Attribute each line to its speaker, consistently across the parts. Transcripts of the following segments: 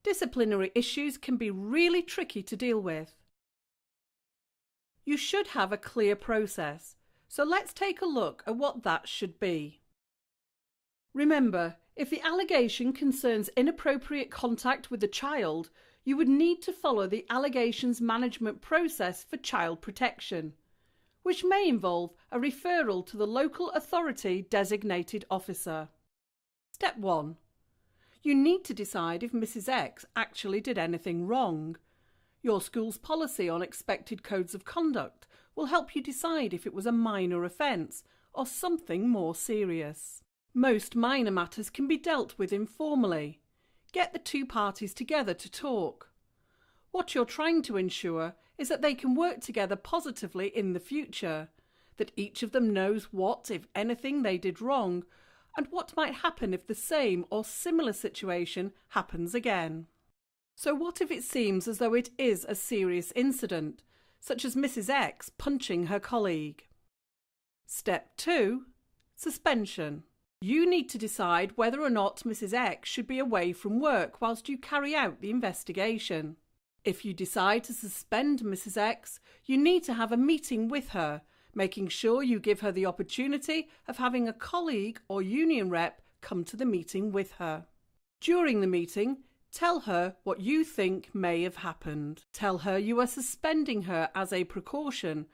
Speaker 1: Disciplinary issues can be really tricky to deal with. You should have a clear process, so let's take a look at what that should be. Remember, if the allegation concerns inappropriate contact with the child, you would need to follow the allegations management process for child protection, which may involve a referral to the local authority designated officer. Step 1. You need to decide if Mrs. X actually did anything wrong. Your school's policy on expected codes of conduct will help you decide if it was a minor offence or something more serious. Most minor matters can be dealt with informally. Get the two parties together to talk. What you're trying to ensure is that they can work together positively in the future, that each of them knows what, if anything, they did wrong, and what might happen if the same or similar situation happens again. So what if it seems as though it is a serious incident, such as Mrs. X punching her colleague? Step 2. Suspension. You need to decide whether or not Mrs. X should be away from work whilst you carry out the investigation. If you decide to suspend Mrs. X, you need to have a meeting with her, making sure you give her the opportunity of having a colleague or union rep come to the meeting with her. During the meeting, tell her what you think may have happened. Tell her you are suspending her as a precaution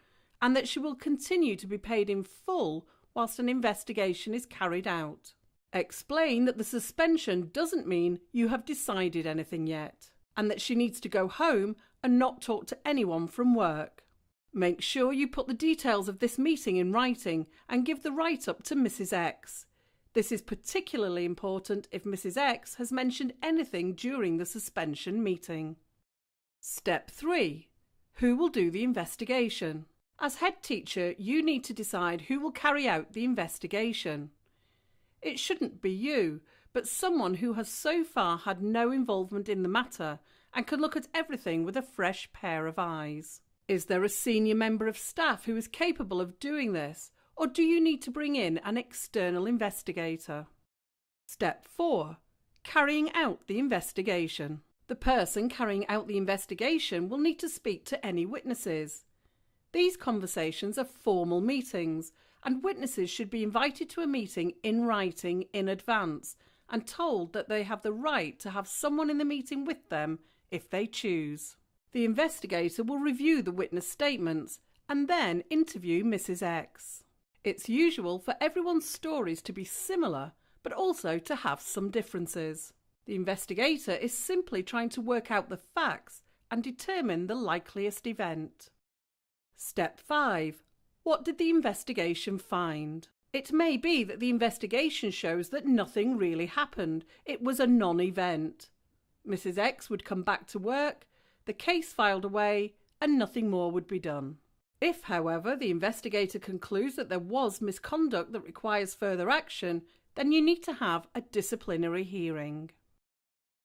Speaker 1: and that she will continue to be paid in full whilst an investigation is carried out. Explain that the suspension doesn't mean you have decided anything yet, and that she needs to go home and not talk to anyone from work. Make sure you put the details of this meeting in writing and give the write-up to Mrs. X. This is particularly important if Mrs. X has mentioned anything during the suspension meeting. Step 3. Who will do the investigation? As head teacher, you need to decide who will carry out the investigation. It shouldn't be you, but someone who has so far had no involvement in the matter and can look at everything with a fresh pair of eyes. Is there a senior member of staff who is capable of doing this, or do you need to bring in an external investigator? Step 4. Carrying out the investigation. The person carrying out the investigation will need to speak to any witnesses. These conversations are formal meetings, and witnesses should be invited to a meeting in writing in advance and told that they have the right to have someone in the meeting with them if they choose. The investigator will review the witness statements and then interview Mrs. X. It's usual for everyone's stories to be similar, but also to have some differences. The investigator is simply trying to work out the facts and determine the likeliest event. Step 5. What did the investigation find? It may be that the investigation shows that nothing really happened. It was a non-event. Mrs. X would come back to work, the case filed away, and nothing more would be done. If, however, the investigator concludes that there was misconduct that requires further action, then you need to have a disciplinary hearing.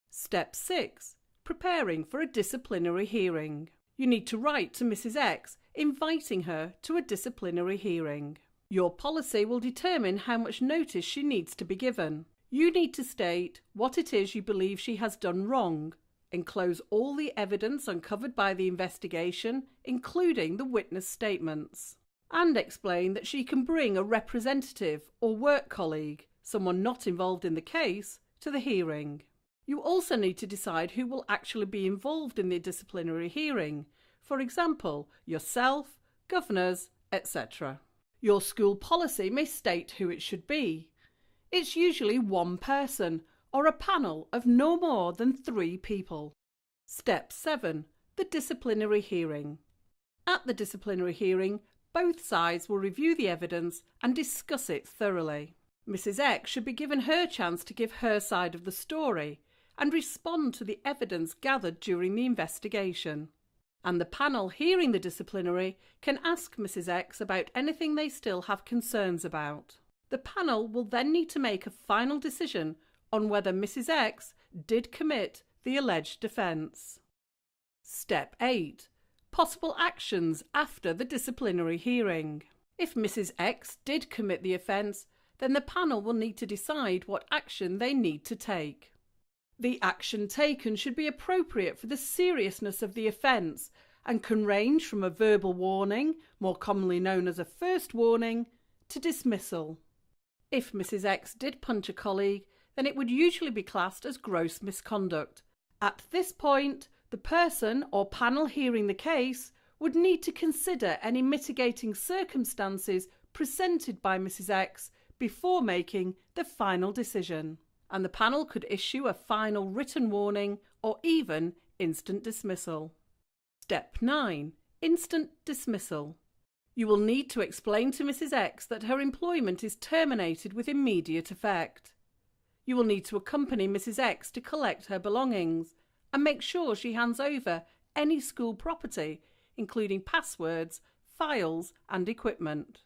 Speaker 1: Step 6. Preparing for a disciplinary hearing. You need to write to Mrs. X inviting her to a disciplinary hearing. Your policy will determine how much notice she needs to be given. You need to state what it is you believe she has done wrong, enclose all the evidence uncovered by the investigation, including the witness statements, and explain that she can bring a representative or work colleague, someone not involved in the case, to the hearing. You also need to decide who will actually be involved in the disciplinary hearing, for example, yourself, governors, etc. Your school policy may state who it should be. It's usually one person or a panel of no more than 3 people. Step 7. The disciplinary hearing. At the disciplinary hearing, both sides will review the evidence and discuss it thoroughly. Mrs. X should be given her chance to give her side of the story and respond to the evidence gathered during the investigation. And the panel hearing the disciplinary can ask Mrs. X about anything they still have concerns about. The panel will then need to make a final decision on whether Mrs. X did commit the alleged offence. Step 8. Possible actions after the disciplinary hearing. If Mrs. X did commit the offence, then the panel will need to decide what action they need to take. The action taken should be appropriate for the seriousness of the offence and can range from a verbal warning, more commonly known as a first warning, to dismissal. If Mrs. X did punch a colleague, then it would usually be classed as gross misconduct. At this point, the person or panel hearing the case would need to consider any mitigating circumstances presented by Mrs. X before making the final decision, and the panel could issue a final written warning or even instant dismissal. Step 9. Instant dismissal. You will need to explain to Mrs. X that her employment is terminated with immediate effect. You will need to accompany Mrs. X to collect her belongings and make sure she hands over any school property, including passwords, files and equipment.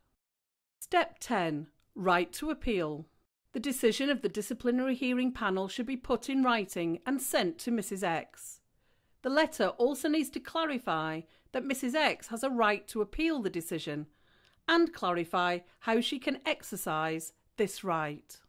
Speaker 1: Step 10. Right to appeal. The decision of the disciplinary hearing panel should be put in writing and sent to Mrs. X. The letter also needs to clarify that Mrs. X has a right to appeal the decision and clarify how she can exercise this right.